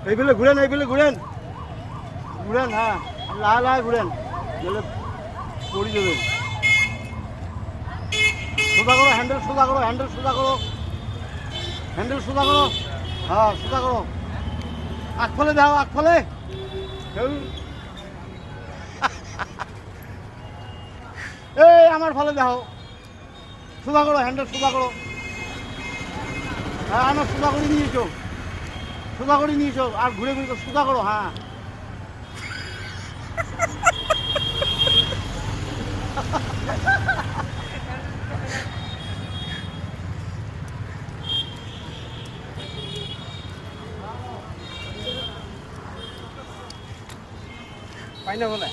এইফালে ঘুরেন, এইফালে ঘুরেন, ঘুরেন, হ্যাঁ লাহে লাহে ঘুরেন, গেলে পড়ে যাবেন। সোজা করো, হ্যান্ডেল সোজা করো, হ্যান্ডেল সোজা করো, হ্যান্ডেল সোজা করো, হ্যাঁ সোজা করো। আগ ফলে দাও, আগ ফলে। এই আমার ফলে দাও, সোজা করো, হ্যান্ডেল সোজা করো। হ্যাঁ আমার সোজা করে নিয়েছো, সোজা করে নিয়েছো, আর ঘুরে ঘুরে সোজা করো, হ্যাঁ। পাই না বলে